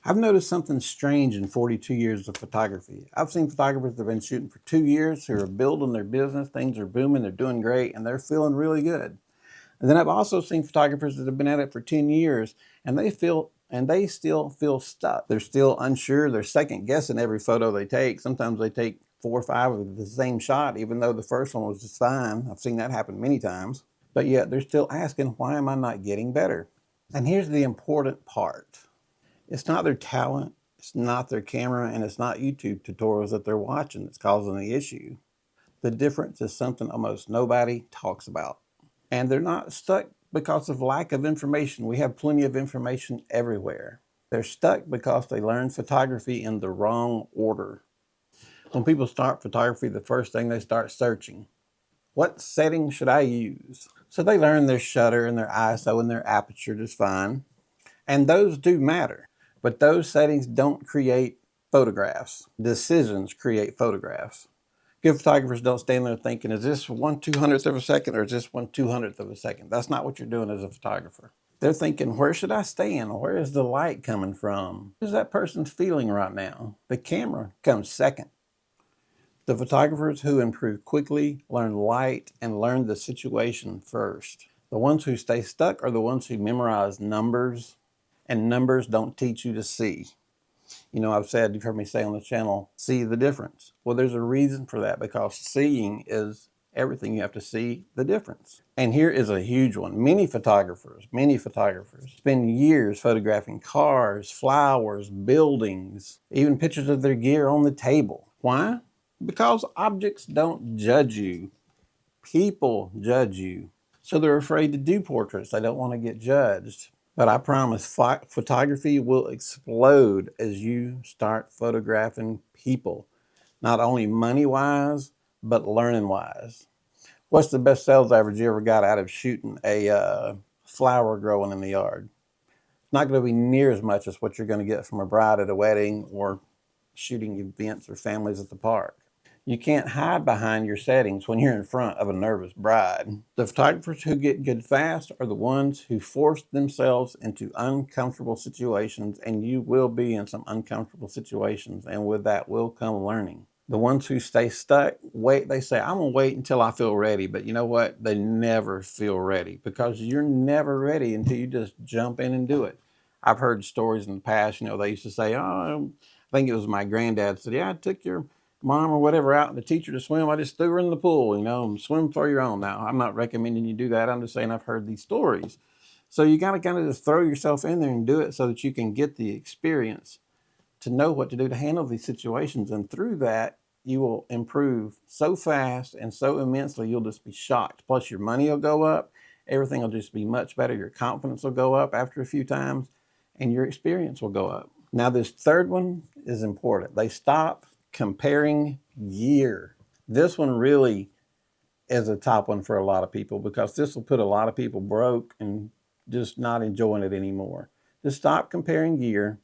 I've noticed something strange in 42 years of photography. I've seen photographers that have been shooting for 2 years who are building their business, things are booming, they're doing great, and they're feeling really good. And then I've also seen photographers that have been at it for 10 years and they still feel stuck. They're still unsure. They're second guessing every photo they take. Sometimes they take 4 or 5 of the same shot, even though the first one was just fine. I've seen that happen many times. But yet they're still asking, why am I not getting better? And here's the important part. It's not their talent, it's not their camera, and it's not YouTube tutorials that they're watching that's causing the issue. The difference is something almost nobody talks about. And they're not stuck because of lack of information. We have plenty of information everywhere. They're stuck because they learn photography in the wrong order. When people start photography, the first thing they start searching, what setting should I use? So they learn their shutter and their ISO and their aperture just fine. And those do matter. But those settings don't create photographs. Decisions create photographs. Good photographers don't stand there thinking, is this 1/200th of a second or is this 1/200th of a second? That's not what you're doing as a photographer. They're thinking, where should I stand? Where is the light coming from? What is that person feeling right now? The camera comes second. The photographers who improve quickly learn light and learn the situation first. The ones who stay stuck are the ones who memorize numbers, and numbers don't teach you to see. You know, I've said, you've heard me say on the channel, see the difference. Well, there's a reason for that, because seeing is everything. You have to see the difference. And here is a huge one. Many photographers spend years photographing cars, flowers, buildings, even pictures of their gear on the table. Why? Because objects don't judge you. People judge you. So they're afraid to do portraits. They don't want to get judged. But I promise, photography will explode as you start photographing people. Not only money-wise, but learning-wise. What's the best sales average you ever got out of shooting a flower growing in the yard? It's not going to be near as much as what you're going to get from a bride at a wedding or shooting events or families at the park. You can't hide behind your settings when you're in front of a nervous bride. The photographers who get good fast are the ones who force themselves into uncomfortable situations, and you will be in some uncomfortable situations, and with that will come learning. The ones who stay stuck, they say, I'm gonna wait until I feel ready, but you know what? They never feel ready, because you're never ready until you just jump in and do it. I've heard stories in the past, they used to say, oh, I think it was my granddad said, yeah, I took your mom or whatever out and the teacher to swim. I just threw her in the pool, and swim for your own. Now, I'm not recommending you do that. I'm just saying I've heard these stories. So you got to kind of just throw yourself in there and do it so that you can get the experience to know what to do to handle these situations. And through that, you will improve so fast and so immensely, you'll just be shocked. Plus your money will go up. Everything will just be much better. Your confidence will go up after a few times, and your experience will go up. Now, this third one is important. They stop comparing gear. This one really is a top one for a lot of people, because this will put a lot of people broke and just not enjoying it anymore. Just stop comparing gear.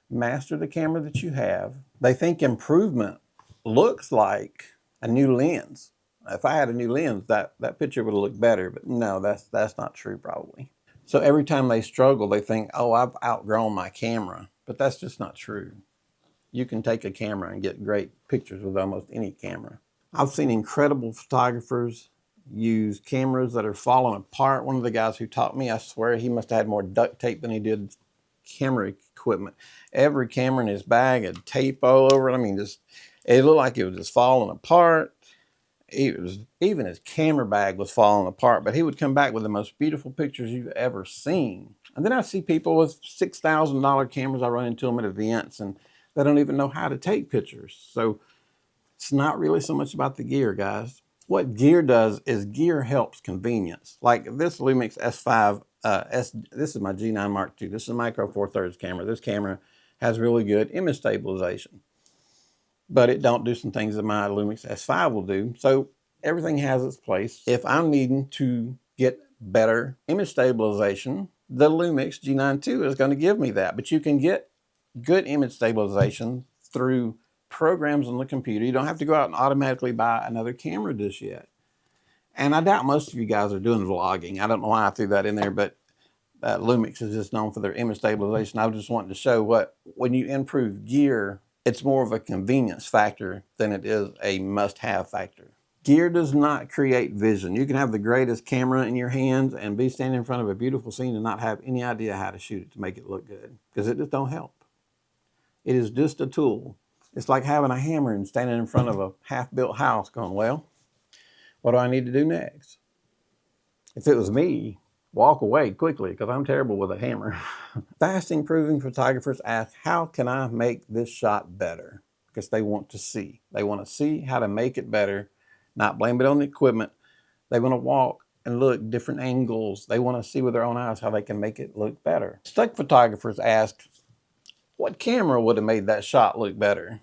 Master the camera that you have. They think improvement looks like a new lens. If I had a new lens, that picture would look better, but no, that's not true probably. So every time they struggle, they think, oh, I've outgrown my camera, but that's just not true. You can take a camera and get great pictures with almost any camera. I've seen incredible photographers use cameras that are falling apart. One of the guys who taught me, I swear he must have had more duct tape than he did camera equipment. Every camera in his bag had tape all over it. I mean, it looked like it was just falling apart. Even his camera bag was falling apart, but he would come back with the most beautiful pictures you've ever seen. And then I see people with $6,000 cameras. I run into them at events, and they don't even know how to take pictures. So it's not really so much about the gear, guys. What gear does is gear helps convenience. Like this Lumix S5, this is my G9 Mark II. This is a Micro Four Thirds camera. This camera has really good image stabilization, but it don't do some things that my Lumix S5 will do. So everything has its place. If I'm needing to get better image stabilization, the Lumix G9 II is going to give me that. But you can get good image stabilization through programs on the computer. You don't have to go out and automatically buy another camera just yet. And I doubt most of you guys are doing vlogging. I don't know why I threw that in there, but Lumix is just known for their image stabilization. I was just wanting to show when you improve gear, it's more of a convenience factor than it is a must-have factor. Gear does not create vision. You can have the greatest camera in your hands and be standing in front of a beautiful scene and not have any idea how to shoot it to make it look good, because it just don't help. It is just a tool. It's like having a hammer and standing in front of a half-built house going, well, what do I need to do next? If it was me, walk away quickly, because I'm terrible with a hammer. Fast improving photographers ask, how can I make this shot better? Because they want to see. They want to see how to make it better, not blame it on the equipment. They want to walk and look different angles. They want to see with their own eyes how they can make it look better. Stock photographers ask, what camera would have made that shot look better?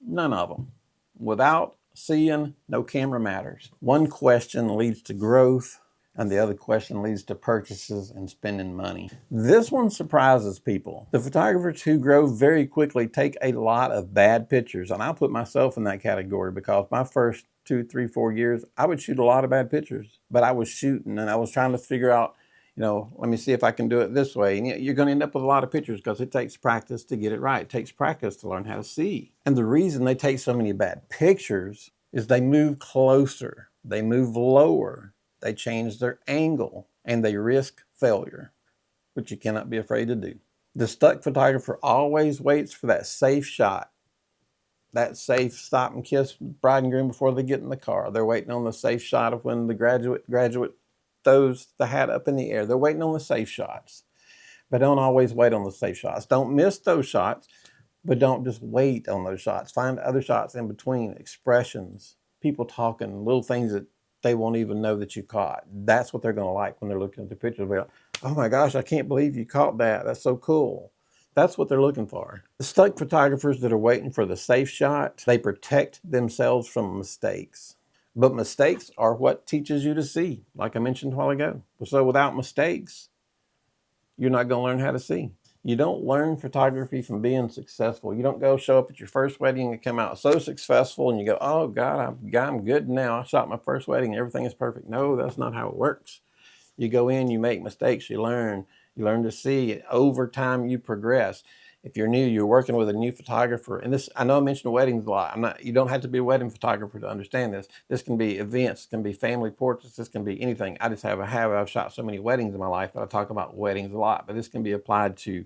None of them. Without seeing, no camera matters. One question leads to growth, and the other question leads to purchases and spending money. This one surprises people. The photographers who grow very quickly take a lot of bad pictures, and I'll put myself in that category, because my first 2, 3, 4 years, I would shoot a lot of bad pictures, but I was shooting and I was trying to figure out, let me see if I can do it this way. And you're going to end up with a lot of pictures because it takes practice to get it right. It takes practice to learn how to see. And the reason they take so many bad pictures is they move closer, they move lower, they change their angle, and they risk failure, which you cannot be afraid to do. The stock photographer always waits for that safe shot, that safe stop and kiss bride and groom before they get in the car. They're waiting on the safe shot of when the graduate throws the hat up in the air. They're waiting on the safe shots, but don't always wait on the safe shots. Don't miss those shots, but don't just wait on those shots. Find other shots in between, expressions, people talking, little things that they won't even know that you caught. That's what they're going to like when they're looking at the picture. They'll be like, oh my gosh, I can't believe you caught that. That's so cool. That's what they're looking for. The stock photographers that are waiting for the safe shot, they protect themselves from mistakes. But mistakes are what teaches you to see, like I mentioned a while ago. So without mistakes, you're not going to learn how to see. You don't learn photography from being successful. You don't go show up at your first wedding and come out so successful and you go, oh God, I'm good now. I shot my first wedding. Everything is perfect. No, that's not how it works. You go in, you make mistakes, you learn to see. Over time, you progress. If you're new, you're working with a new photographer, and this, I know I mentioned weddings a lot. You don't have to be a wedding photographer to understand this. This can be events, it can be family portraits, this can be anything. I just have a habit. I've shot so many weddings in my life that I talk about weddings a lot, but this can be applied to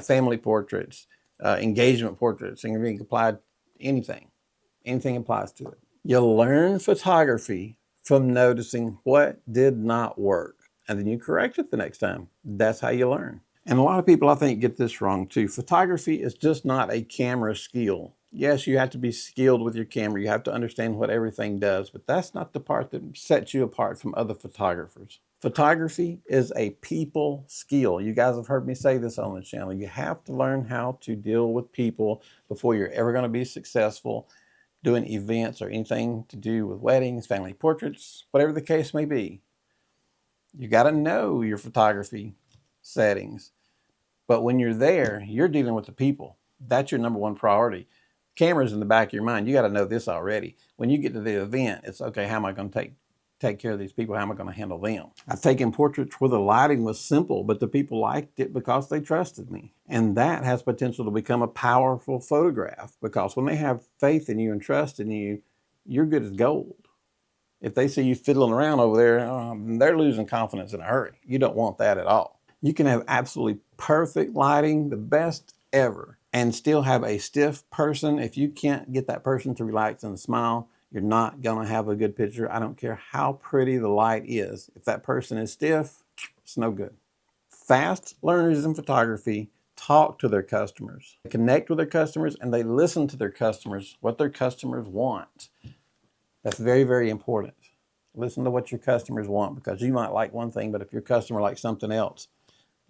family portraits, engagement portraits, and can be applied to anything. Anything applies to it. You'll learn photography from noticing what did not work, and then you correct it the next time. That's how you learn. And a lot of people, I think, get this wrong too. Photography is just not a camera skill. Yes, you have to be skilled with your camera. You have to understand what everything does, but that's not the part that sets you apart from other photographers. Photography is a people skill. You guys have heard me say this on the channel. You have to learn how to deal with people before you're ever going to be successful doing events or anything to do with weddings, family portraits, whatever the case may be. You got to know your photography settings. But when you're there, you're dealing with the people. That's your number one priority. Camera's in the back of your mind. You got to know this already. When you get to the event, it's okay, how am I going to take care of these people? How am I going to handle them? I've taken portraits where the lighting was simple, but the people liked it because they trusted me. And that has potential to become a powerful photograph, because when they have faith in you and trust in you, you're good as gold. If they see you fiddling around over there, they're losing confidence in a hurry. You don't want that at all. You can have absolutely perfect lighting, the best ever, and still have a stiff person. If you can't get that person to relax and smile, you're not going to have a good picture. I don't care how pretty the light is. If that person is stiff, it's no good. Fast learners in photography talk to their customers. They connect with their customers, and they listen to their customers, what their customers want. That's very, very important. Listen to what your customers want, because you might like one thing, but if your customer likes something else,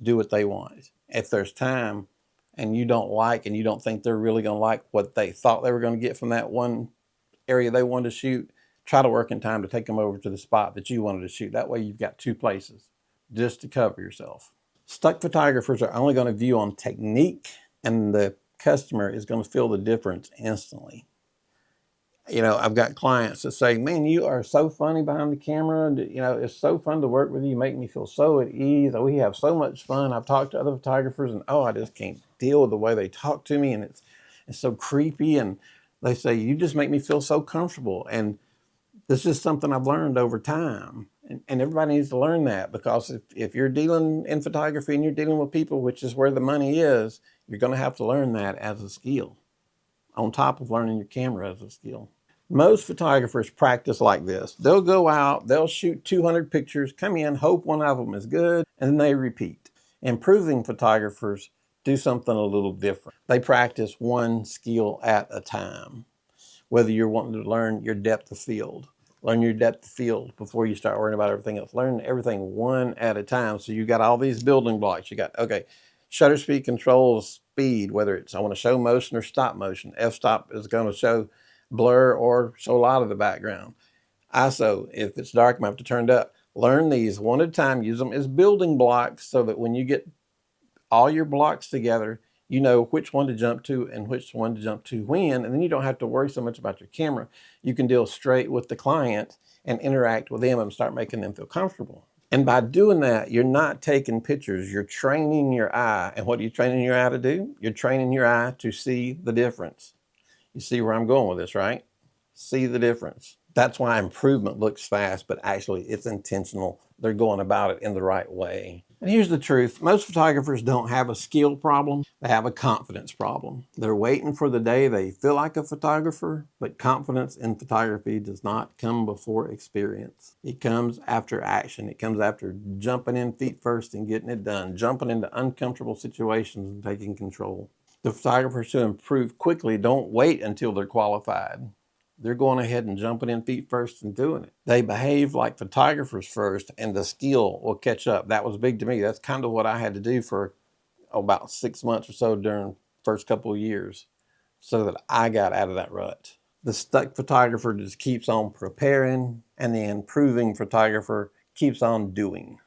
do what they want. If there's time and you don't like and you don't think they're really going to like what they thought they were going to get from that one area they wanted to shoot, try to work in time to take them over to the spot that you wanted to shoot. That way you've got two places just to cover yourself. Stock photographers are only going to view on technique, and the customer is going to feel the difference instantly. You know, I've got clients that say, man, you are so funny behind the camera. And, you know, it's so fun to work with you. You make me feel so at ease. We have so much fun. I've talked to other photographers and, oh, I just can't deal with the way they talk to me. And it's so creepy. And they say, you just make me feel so comfortable. And this is something I've learned over time. And everybody needs to learn that, because if you're dealing in photography and you're dealing with people, which is where the money is, you're going to have to learn that as a skill on top of learning your camera as a skill. Most photographers practice like this. They'll go out, they'll shoot 200 pictures, come in, hope one of them is good, and then they repeat. Improving photographers do something a little different. They practice one skill at a time. Whether you're wanting to learn your depth of field, learn your depth of field before you start worrying about everything else. Learn everything one at a time. So you got all these building blocks. You got, okay, shutter speed controls speed, whether it's I want to show motion or stop motion. F-stop is going to show blur or show light of the background. ISO, if it's dark, I'm going to have to turn it up. Learn these one at a time. Use them as building blocks so that when you get all your blocks together, you know which one to jump to and which one to jump to when, and then you don't have to worry so much about your camera. You can deal straight with the client and interact with them and start making them feel comfortable. And by doing that, you're not taking pictures, you're training your eye. And what are you training your eye to do? You're training your eye to see the difference. You see where I'm going with this, right? See the difference. That's why improvement looks fast, but actually it's intentional. They're going about it in the right way. And here's the truth. Most photographers don't have a skill problem. They have a confidence problem. They're waiting for the day they feel like a photographer, but confidence in photography does not come before experience. It comes after action. It comes after jumping in feet first and getting it done, jumping into uncomfortable situations and taking control. The photographers who improve quickly don't wait until they're qualified. They're going ahead and jumping in feet first and doing it. They behave like photographers first, and the skill will catch up. That was big to me. That's kind of what I had to do for about 6 months or so during the first couple of years so that I got out of that rut. The stuck photographer just keeps on preparing, and the improving photographer keeps on doing.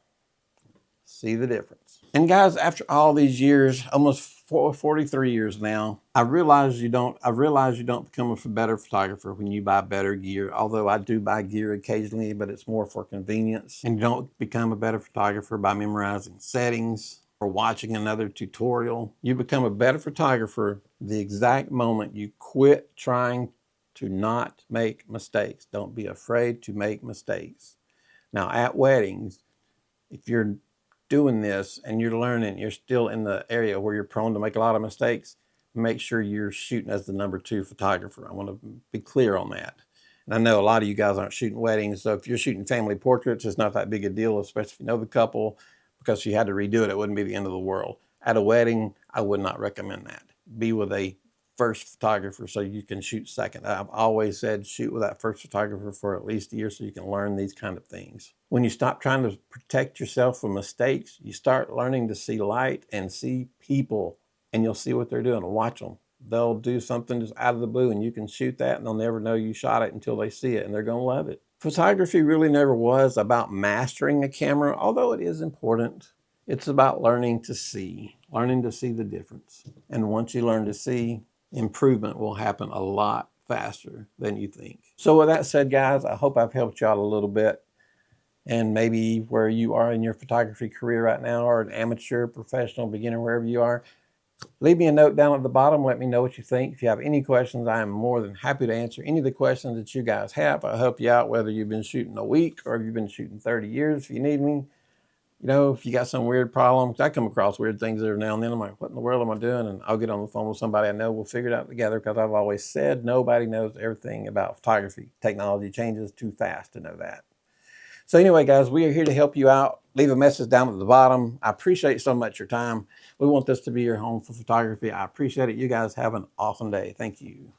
See the difference. And guys, after all these years, almost 43 years now, I've realized you don't become a better photographer when you buy better gear. Although I do buy gear occasionally, but it's more for convenience. And you don't become a better photographer by memorizing settings or watching another tutorial. You become a better photographer the exact moment you quit trying to not make mistakes. Don't be afraid to make mistakes. Now, at weddings, if you're doing this and you're learning, you're still in the area where you're prone to make a lot of mistakes, make sure you're shooting as the #2 photographer. I want to be clear on that. And I know a lot of you guys aren't shooting weddings, so if you're shooting family portraits, it's not that big a deal, especially if you know the couple, because if you had to redo it, it wouldn't be the end of the world. At a wedding, I would not recommend that. Be with a first photographer so you can shoot second. I've always said shoot with that first photographer for at least a year so you can learn these kind of things. When you stop trying to protect yourself from mistakes, you start learning to see light and see people, and you'll see what they're doing. Watch them. They'll do something just out of the blue and you can shoot that and they'll never know you shot it until they see it, and they're going to love it. Photography really never was about mastering a camera, although it is important. It's about learning to see the difference. And once you learn to see, improvement will happen a lot faster than you think. So with that said, guys, I hope I've helped you out a little bit. And maybe where you are in your photography career right now, or an amateur, professional, beginner, wherever you are, leave me a note down at the bottom. Let me know what you think. If you have any questions, I am more than happy to answer any of the questions that you guys have. I'll help you out whether you've been shooting a week or if you've been shooting 30 years. If you need me, you know, if you got some weird problems, I come across weird things every now and then. I'm like, what in the world am I doing? And I'll get on the phone with somebody I know. We'll figure it out together, because I've always said nobody knows everything about photography. Technology changes too fast to know that. So anyway, guys, we are here to help you out. Leave a message down at the bottom. I appreciate so much your time. We want this to be your home for photography. I appreciate it. You guys have an awesome day. Thank you.